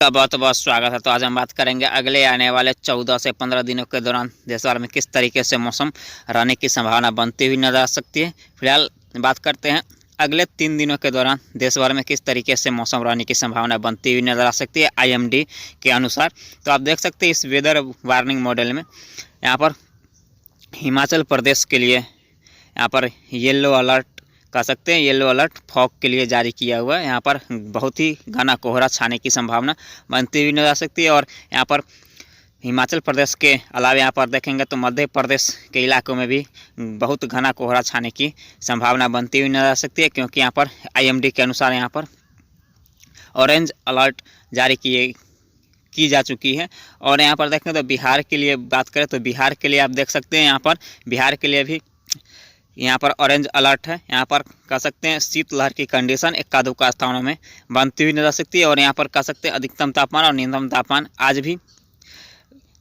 का बहुत बहुत स्वागत है। तो आज हम बात करेंगे अगले आने वाले 14 से 15 दिनों के दौरान देश भर में किस तरीके से मौसम रहने की संभावना बनती हुई नजर आ सकती है। फिलहाल बात करते हैं अगले 3 दिनों के दौरान देश भर में किस तरीके से मौसम रहने की संभावना बनती हुई नजर आ सकती है IMD के अनुसार। तो आप देख सकते हैं इस वेदर वार्निंग मॉडल में यहाँ पर हिमाचल प्रदेश के लिए यहाँ पर येलो अलर्ट कह सकते हैं, येलो अलर्ट फॉग के लिए जारी किया हुआ है। यहाँ पर बहुत ही घना कोहरा छाने की संभावना बनती हुई नजर आ सकती है। और यहाँ पर हिमाचल प्रदेश के अलावा यहाँ पर देखेंगे तो मध्य प्रदेश के इलाकों में भी बहुत घना कोहरा छाने की संभावना बनती हुई नजर आ सकती है, क्योंकि यहाँ पर IMD के अनुसार यहाँ पर ऑरेंज अलर्ट जारी की जा चुकी है। और यहाँ पर देखें तो बिहार के लिए बात करें तो बिहार के लिए आप देख सकते हैं यहाँ पर बिहार के लिए भी यहाँ पर ऑरेंज अलर्ट है। यहाँ पर कह सकते हैं शीतलहर की कंडीशन इक्का दुक्का स्थानों में बनती हुई नजर आ सकती है। और यहाँ पर कह सकते हैं अधिकतम तापमान और न्यूनतम तापमान आज भी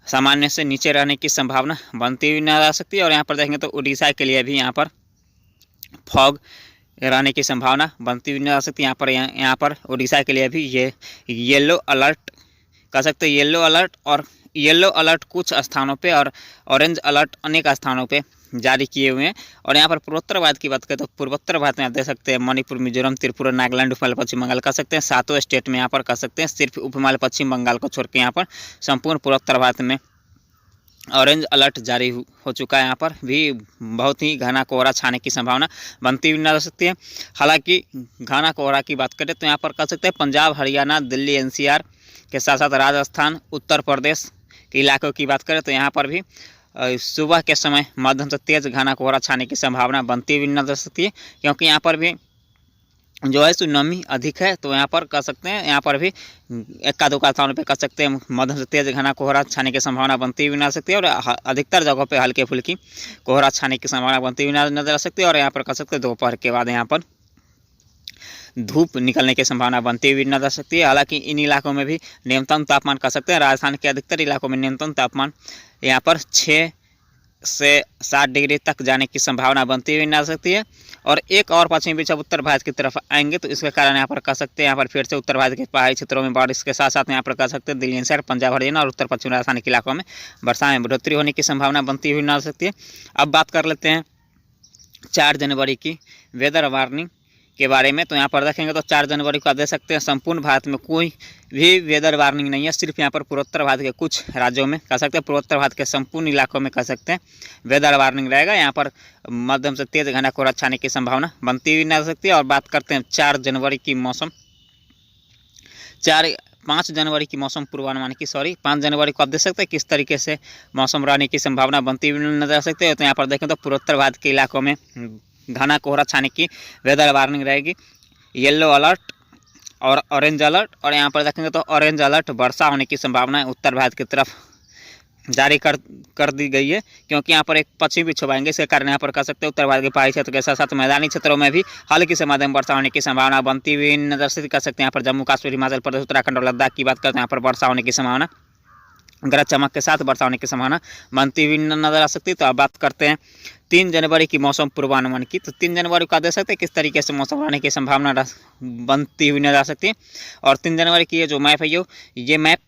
सामान्य से नीचे रहने की संभावना बनती हुई नजर आ सकती है। और यहाँ पर देखेंगे तो उड़ीसा के लिए भी यहाँ पर फॉग रहने की संभावना बनती हुई नजर आ सकती है। यहाँ पर उड़ीसा के लिए भी ये येलो अलर्ट कह सकते हैं, येलो अलर्ट और येलो अलर्ट कुछ स्थानों पे और ऑरेंज अलर्ट अनेक स्थानों पे जारी किए हुए हैं। और यहाँ पर पूर्वोत्तर भारत की बात करें तो पूर्वोत्तर भारत में आप देख सकते हैं मणिपुर, मिजोरम, त्रिपुरा, नागालैंड, उपहिमालय पश्चिम बंगाल कह सकते हैं 7 स्टेट में यहाँ पर कह सकते हैं सिर्फ उपहिमालय पश्चिम बंगाल को छोड़ के यहाँ पर संपूर्ण पूर्वोत्तर भारत में ऑरेंज अलर्ट जारी हो चुका है। यहाँ पर भी बहुत ही घना कोहरा छाने की संभावना बनती हुई नजर आ सकती है। हालांकि घना कोहरा की बात करें तो यहाँ पर कह सकते हैं पंजाब, हरियाणा, दिल्ली, NCR के साथ साथ राजस्थान, उत्तर प्रदेश के इलाकों की बात करें तो यहाँ पर भी सुबह के समय मध्यम से तेज घना कोहरा छाने की संभावना बनती हुई नजर आ सकती है, क्योंकि यहाँ पर भी जो है नमी अधिक है। तो यहाँ पर कह सकते हैं यहाँ पर भी इक्का दुक्का स्थानों पे कह सकते हैं मध्यम से तेज घना कोहरा छाने की संभावना बनती हुई नजर आ सकती है। और अधिकतर जगहों पे हल्के फुल्की कोहरा छाने की संभावना बनती हुई नजर आ सकती है। और यहाँ पर कह सकते हैं दोपहर के बाद यहाँ पर धूप निकलने की संभावना बनती हुई नजर आ सकती है। हालांकि इन इलाकों में भी न्यूनतम तापमान कह सकते हैं राजस्थान के अधिकतर इलाकों में न्यूनतम तापमान यहाँ पर 6 से 7 डिग्री तक जाने की संभावना बनती हुई नजर आ सकती है। और एक और पश्चिमी विक्षोभ उत्तर भारत की तरफ आएंगे तो इसके कारण यहाँ पर कह सकते हैं यहाँ पर फिर से उत्तर भारत के पहाड़ी क्षेत्रों में बारिश के साथ साथ यहाँ पर कह सकते हैं दिल्ली NCR, पंजाब, हरियाणा और उत्तर पश्चिम राजस्थान के इलाकों में वर्षा में बढ़ोतरी होने की संभावना बनती हुई नजर आ सकती है। अब बात कर लेते हैं 4 जनवरी की वेदर वार्निंग के बारे में। तो यहाँ पर देखेंगे तो 4 जनवरी को आप देख सकते हैं संपूर्ण भारत में कोई भी वेदर वार्निंग नहीं है, सिर्फ यहाँ पर पूर्वोत्तर भारत के कुछ राज्यों में कह सकते हैं पूर्वोत्तर भारत के संपूर्ण इलाकों में कह सकते हैं वेदर वार्निंग रहेगा। यहाँ पर मध्यम से तेज घना कोहरा छाने की संभावना बनती हुई नजर आ सकती है। और बात करते हैं 5 जनवरी की मौसम पूर्वानुमान की 5 जनवरी को आप देख सकते हैं किस तरीके से मौसम रहने की संभावना बनती हुई नजर आ सकती है। तो यहाँ पर देखें तो पूर्वोत्तर भारत के इलाकों में घना कोहरा छाने की वेदर वार्निंग रहेगी, येलो अलर्ट और ऑरेंज अलर्ट। और यहाँ पर देखेंगे तो ऑरेंज अलर्ट वर्षा होने की संभावना उत्तर भारत की तरफ जारी कर दी गई है, क्योंकि यहाँ पर एक पश्चिमी विक्षोभ आएंगे। इसके कारण यहाँ पर कह सकते हैं उत्तर भारत के पहाड़ी क्षेत्र के साथ साथ मैदानी क्षेत्रों में भी हल्की से मध्यम वर्षा होने की संभावना बनती हुई नजर से कर सकते हैं। यहाँ पर जम्मू कश्मीर, हिमाचल प्रदेश, उत्तराखंड और लद्दाख की बात करते हैं यहाँ पर वर्षा होने की संभावना गरज चमक के साथ वर्षा होने की संभावना बनती हुई नजर आ सकती है। तो अब बात करते हैं 3 जनवरी की मौसम पूर्वानुमान की। तो 3 जनवरी को आप देख सकते हैं किस तरीके से मौसम रहने की संभावना बनती हुई नजर आ सकती है। और 3 जनवरी की ये जो मैप है ये मैप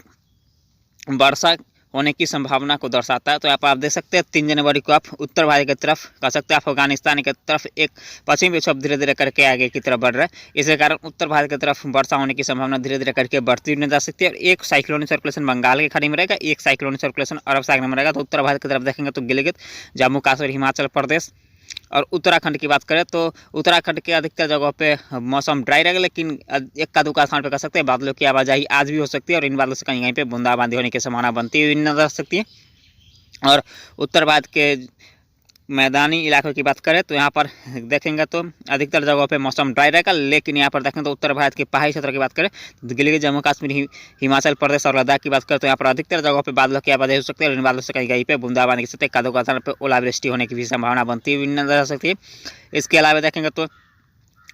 वर्षा होने की संभावना को दर्शाता है। तो यहाँ पर आप देख सकते हैं 3 जनवरी को आप उत्तर भारत की तरफ कह सकते हैं अफगानिस्तान की तरफ एक पश्चिमी विक्षोभ धीरे धीरे करके आगे की तरफ बढ़ रहा है। इसके कारण उत्तर भारत की तरफ वर्षा होने की संभावना धीरे धीरे करके बढ़ती हुई नजर आ सकती है। और एक साइक्लोनिक सर्कुलेशन बंगाल के खाड़ी में रहेगा, एक साइक्लोनिक सर्कुलेशन अरब सागर में रहेगा। तो उत्तर भारत की तरफ देखेंगे तो गिलगित, जम्मू कश्मीर, हिमाचल प्रदेश और उत्तराखंड की बात करें तो उत्तराखंड के अधिकतर जगहों पे मौसम ड्राई रहेगा, लेकिन इक्का दुक्का स्थान पे कह सकते हैं बादलों की आवाजाही आज भी हो सकती है। और इन बादलों से कहीं पे बूंदाबांदी होने की संभावना बनती हुई नजर आ सकती है। और उत्तर भारत के मैदानी इलाकों की बात करें तो यहाँ पर देखेंगे तो अधिकतर जगहों पे मौसम ड्राई रहेगा, लेकिन यहाँ पर देखें तो उत्तर भारत के पहाड़ी क्षेत्र की बात करें तो गिलगित, जम्मू कश्मीर, हिमाचल प्रदेश और लद्दाख की बात करें तो यहाँ पर अधिकतर जगहों पे बादलों की आवाजाही हो सकती है। और इन बादलों से कहीं पे बूंदाबांदी के साथ एक आधो स्थान पर ओलावृष्टि होने की भी संभावना बनती हुई नजर आ सकती है। इसके अलावा देखेंगे तो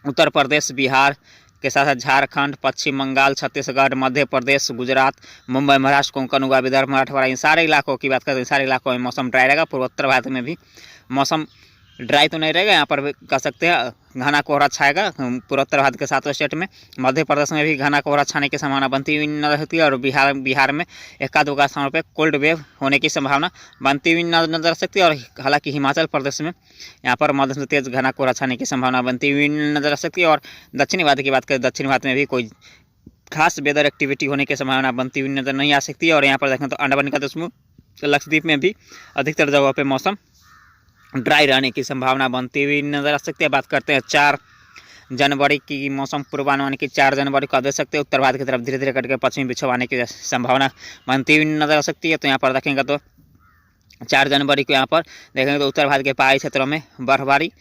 उत्तर प्रदेश, बिहार के साथ साथ झारखंड, पश्चिम बंगाल, छत्तीसगढ़, मध्य प्रदेश, गुजरात, मुंबई, महाराष्ट्र, कोंकण, गोवा, विदर्भ, मराठवाड़ा इन सारे इलाकों की बात करें तो इन सारे इलाकों में मौसम ड्राई रहेगा। पूर्वोत्तर भारत में भी मौसम ड्राई तो नहीं रहेगा, यहाँ पर भी कह सकते हैं घना कोहरा छाएगा पूर्वोत्तर भारत के 7 स्टेट में। मध्य प्रदेश में भी घना कोहरा छाने की संभावना बनती हुई नजर सकती है और बिहार में एका दुका स्थानों पर कोल्ड वेव होने की संभावना बनती हुई नजर सकती है। और हालांकि हिमाचल प्रदेश में यहाँ पर मध्यम से तेज घना कोहरा छाने की संभावना बनती हुई नजर सकती है। और दक्षिणी भारत की बात करें, दक्षिण भारत में भी कोई खास वेदर एक्टिविटी होने की संभावना बनती हुई नजर नहीं आ सकती है। और यहाँ पर देखें तो अंडमान निकोबार समूह लक्षद्वीप में भी अधिकतर जगहों पर मौसम ड्राई रहने की संभावना बनती हुई नजर आ सकती है। बात करते हैं 4 जनवरी की मौसम पूर्वानुमान की। 4 जनवरी को आप देख सकते हैं उत्तर भारत की तरफ धीरे धीरे करके पश्चिमी विक्षोभ आने की संभावना बनती हुई नजर आ सकती है। तो यहाँ पर देखेंगे तो 4 जनवरी को यहाँ पर देखेंगे तो उत्तर भारत के पहाड़ी क्षेत्रों में बर्फबारी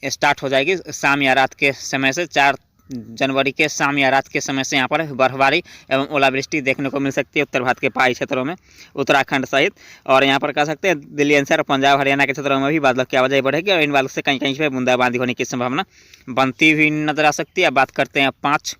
स्टार्ट हो जाएगी शाम या रात के समय से। 4 जनवरी के शाम या रात के समय से यहाँ पर बर्फबारी एवं ओलावृष्टि देखने को मिल सकती है उत्तर भारत के पहाड़ी क्षेत्रों में, उत्तराखंड सहित। और यहाँ पर कह सकते हैं दिल्ली एनसीआर, पंजाब, हरियाणा के क्षेत्रों में भी बादलों की आवाजाही बढ़ेगी और इन बादलों से कहीं कहीं पर बूंदाबांदी होने की संभावना बनती हुई नजर आ सकती है। बात करते हैं 5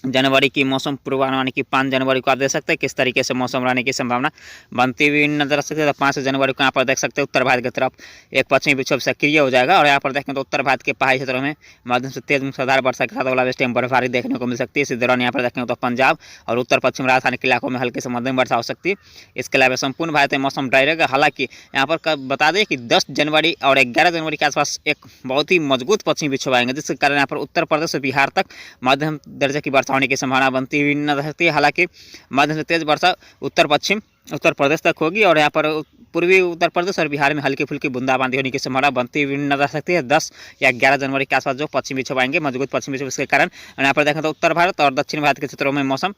जनवरी की मौसम पूर्वानुमान की। 5 जनवरी को आप देख सकते हैं किस तरीके से मौसम रहने की संभावना बनती हुई नजर आ सकती है। तो 5 जनवरी को यहाँ पर देख सकते हैं उत्तर भारत की तरफ एक पश्चिमी विक्षोभ सक्रिय हो जाएगा और यहाँ पर देखें तो उत्तर भारत के पहाड़ी क्षेत्रों में मध्यम से तेज मूसलाधार वर्षा के साथ ओलावृष्टि एवं बर्फबारी देखने को मिल सकती है। इसी दौरान यहाँ पर देखें तो पंजाब और उत्तर पश्चिम राजस्थान के इलाकों में हल्की से मध्यम वर्षा हो सकती है। इसके अलावा संपूर्ण भारत में मौसम ड्राई रहेगा। हालांकि यहाँ पर बता दें कि 10 जनवरी और 11 जनवरी के आसपास एक बहुत ही मजबूत पश्चिमी विक्षोभ आएंगे, जिसके कारण यहाँ पर उत्तर प्रदेश और बिहार तक मध्यम दर्जे की वर्षा होने की संभावना बनती हुई नजर सकती है। हालांकि मध्यम से तेज वर्षा उत्तर प्रदेश तक होगी और यहाँ पर पूर्वी उत्तर प्रदेश और बिहार में हल्की फुल्की बूंदाबांदी होने की संभावना बनती हुई नजर सकती है। 10 या 11 जनवरी के आसपास जो पश्चिमी विक्षोभ आएंगे, मजबूत पश्चिमी विक्षोभ, इसके कारण यहाँ पर देखें तो उत्तर भारत और दक्षिण भारत के क्षेत्रों में मौसम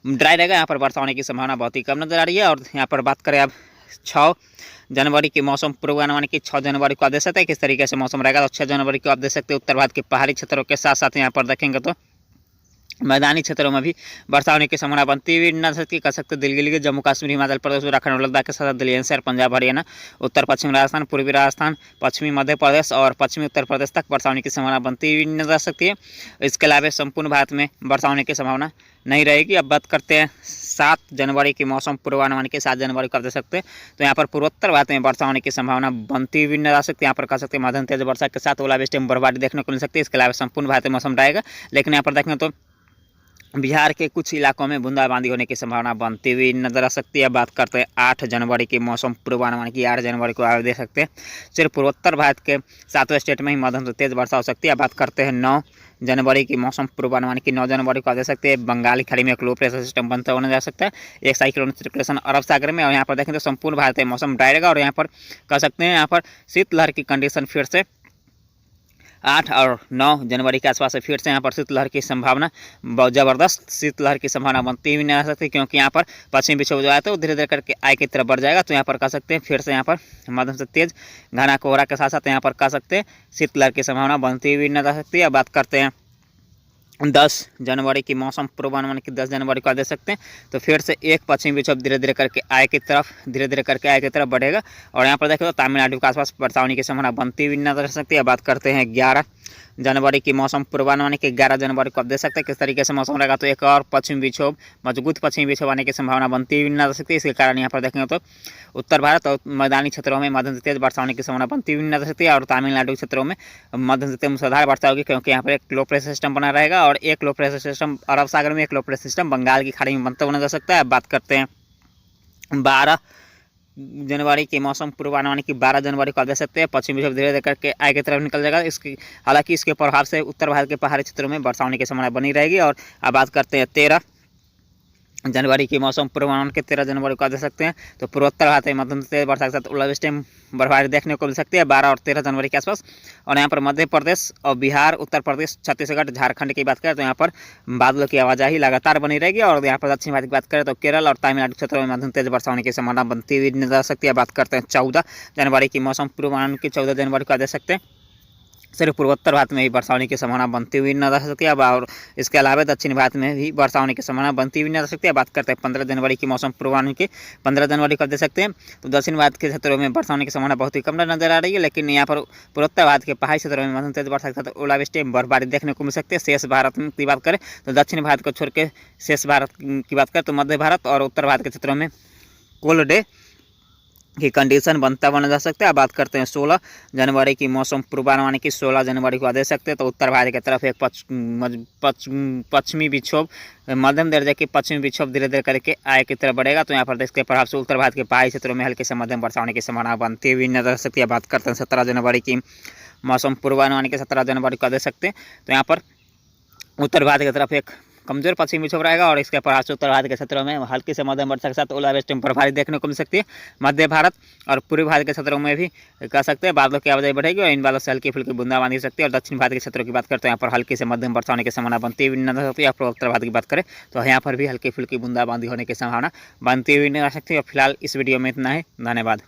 ड्राई रहेगा। यहाँ पर वर्षा होने की संभावना बहुत ही कम नजर आ रही है। और यहाँ पर बात करें अब 6 जनवरी की मौसम पूर्वानुमान की। 6 जनवरी को आप देख सकते हैं किस तरीके से मौसम रहेगा। तो 6 जनवरी को आप देख सकते हैं उत्तर भारत के पहाड़ी क्षेत्रों के साथ साथ यहाँ पर देखेंगे तो मैदानी क्षेत्रों में भी वर्षा होने की संभावना बनती हुई नजर सकती है। कह सकते दिल्ली, जम्मू कश्मीर, हिमाचल प्रदेश, उत्तराखंड, लद्दाख के साथ दिल्ली एनसीआर, पंजाब, हरियाणा, उत्तर पश्चिम राजस्थान, पूर्वी राजस्थान, पश्चिमी मध्य प्रदेश और पश्चिमी उत्तर प्रदेश तक वर्षा होने की संभावना बनती हुई नजर सकती है। इसके अलावा संपूर्ण भारत में वर्षा होने की संभावना नहीं रहेगी। अब बात करते हैं 7 जनवरी की मौसम पूर्वानुमान के। 7 जनवरी को आप देख सकते हैं तो यहाँ पर पूर्वोत्तर भारत में वर्षा होने की संभावना बनती हुई नजर आ सकती है। यहाँ पर कह सकते हैं मध्यम तेज वर्षा के साथ ओलावृष्टि एवं बर्फबारी देखने को मिल सकती है। इसके अलावा संपूर्ण भारत में मौसम रहेगा, लेकिन यहाँ पर देखें तो बिहार के कुछ इलाकों में बूंदाबांदी होने की संभावना बनती हुई नजर आ सकती है। बात करते हैं 8 जनवरी की मौसम पूर्वानुमान की। 8 जनवरी को आप देख सकते हैं सिर्फ पूर्वोत्तर भारत के 7 स्टेट में ही मध्यम से तेज वर्षा हो सकती है। बात करते हैं 9 जनवरी की मौसम पूर्वानुमान की। 9 जनवरी को आप देख सकते हैं बंगाल की खाड़ी में एक लो प्रेशर सिस्टम बनता हुआ नजर आ सकता है, एक साइक्लोन सर्कुलेशन अरब सागर में। और यहाँ पर देखें तो संपूर्ण भारत में मौसम ड्राई रहेगा और यहाँ पर कह सकते हैं यहाँ पर शीतलहर की कंडीशन फिर से 8 और 9 जनवरी के आसपास से फिर से यहाँ पर शीतलहर की संभावना, बहुत ज़बरदस्त शीतलहर की संभावना बनती हुई नहीं आ सकती, क्योंकि यहाँ पर पश्चिमी विक्षोभ जो आया था वो धीरे धीरे करके आई की तरफ बढ़ जाएगा। तो यहाँ पर कह सकते हैं फिर से यहाँ पर मध्यम से तेज घना कोहरा के साथ साथ यहाँ पर कह सकते हैं शीतलहर की संभावना बनती हुई नजर आ सकती है। बात करते हैं 10 जनवरी की मौसम पूर्वानुमान की। 10 जनवरी को देख सकते हैं तो फिर से एक पश्चिमी विक्षोभ धीरे धीरे करके आई की तरफ बढ़ेगा और यहाँ पर देखें तो तमिलनाडु के आसपास वर्षा होने की संभावना बनती हुई नजर आ सकती है। बात करते हैं 11 जनवरी की मौसम पूर्वानुमान की। 11 जनवरी को आप देख सकते हैं किस तरीके से मौसम रहेगा। तो एक और पश्चिमी विक्षोभ, मजबूत पश्चिमी विक्षोभ आने की संभावना बनती हुई नजर सकती है। इसके कारण यहाँ पर देखेंगे तो उत्तर भारत और मैदानी क्षेत्रों में मध्यम से तेज वर्षा होने की संभावना बनती हुई नजर सकती है और तमिलनाडु क्षेत्रों में मध्यम से तेज मूसलाधार वर्षा होगी, क्योंकि यहाँ पर एक लो प्रेशर सिस्टम बना रहेगा और एक लो प्रेशर सिस्टम अरब सागर में, एक लो प्रेशर सिस्टम बंगाल की खाड़ी में बनता हुआ नजर सकता है। बात करते हैं 12 जनवरी की मौसम पूर्वानुमान की। 12 जनवरी को आप देख सकते हैं पश्चिमी विक्षोभ धीरे धीरे करके आई की तरफ निकल जाएगा। हालांकि इसके प्रभाव से उत्तर भारत के पहाड़ी क्षेत्रों में वर्षा होने की संभावना बनी रहेगी। और अब बात करते हैं 13 जनवरी की मौसम पूर्वानुमान के। 13 जनवरी को आप देख सकते हैं तो पूर्वोत्तर भारत में मध्यम तेज वर्षा के साथ ओलावृष्टि बर्फबारी देखने को मिल सकती है 12 और 13 जनवरी के आसपास। और यहाँ पर मध्य प्रदेश और बिहार, उत्तर प्रदेश, छत्तीसगढ़, झारखंड की बात करें तो यहाँ पर बादलों की आवाजाही लगातार बनी रहेगी। और यहाँ पर दक्षिण भारत की बात करें तो केरल और तमिलनाडु क्षेत्रों में मध्यम तेज वर्षा होने की संभावना बनती हुई नजर आ सकती है। बात करते हैं 14 जनवरी की मौसम पूर्वानुमान की। 14 जनवरी को आप देख सकते हैं सिर्फ पूर्वोत्तर भारत में ही वर्षा होने की संभावना बनती हुई नजर आ सकती है। और इसके अलावा दक्षिण भारत में भी वर्षा होने की संभावना बनती हुई नजर आ सकती है। बात करते हैं 15 जनवरी की मौसम पूर्वानुमान की। 15 जनवरी को आप देख सकते हैं तो दक्षिण भारत के क्षेत्रों में वर्षा होने की संभावना बहुत ही कम नजर आ रही है, लेकिन यहाँ पर पूर्वोत्तर भारत के पहाड़ी क्षेत्रों में मध्यम तेज वर्षा के साथ ओलावृष्टि बर्फबारी देखने को मिल सकती है। शेष भारत की बात करें तो दक्षिण भारत को छोड़ के शेष भारत की बात करें तो मध्य भारत और उत्तर भारत के क्षेत्रों में कोल्ड डे की कंडीशन बनता बना जा सकता है। बात करते हैं 16 जनवरी की मौसम पूर्वानुमान की। 16 जनवरी को दे सकते हैं तो उत्तर भारत की तरफ एक पश्चिमी विक्षोभ, मध्यम दर्जे की पश्चिमी विक्षोभ धीरे धीरे करके आय की तरफ बढ़ेगा। तो यहाँ पर इसके प्रभाव से उत्तर भारत के पहाड़ी क्षेत्रों में हल्की से मध्यम वर्षा होने की संभावना बनती हुई नजर आ सकती है। बात करते हैं 17 जनवरी की मौसम पूर्वानुमान के। 17 जनवरी को दे सकते हैं तो यहाँ पर उत्तर भारत की तरफ एक कमजोर पश्चिमी विक्षोभ रहेगा और इसके प्रभाव से उत्तर भारत के क्षेत्रों में हल्की से मध्यम वर्षा के साथ ओलावृष्टि बर्फबारी देखने को मिल सकती है। मध्य भारत और पूर्वी भारत के क्षेत्रों में भी कह सकते हैं बादलों की आवाजाही बढ़ेगी और इन बादलों से हल्की फुल्की बूंदाबांदी हो सकती है। और दक्षिण भारत के क्षेत्रों की बात करते हैं यहाँ पर हल्की से मध्यम वर्षा होने की संभावना बनती हुई नजर सकती है। और उत्तर भारत की बात करें तो यहाँ पर भी हल्की फुल्की बूंदाबांदी होने की संभावना बनती हुई नजर आ सकती है। और फिलहाल इस वीडियो में इतना ही, धन्यवाद।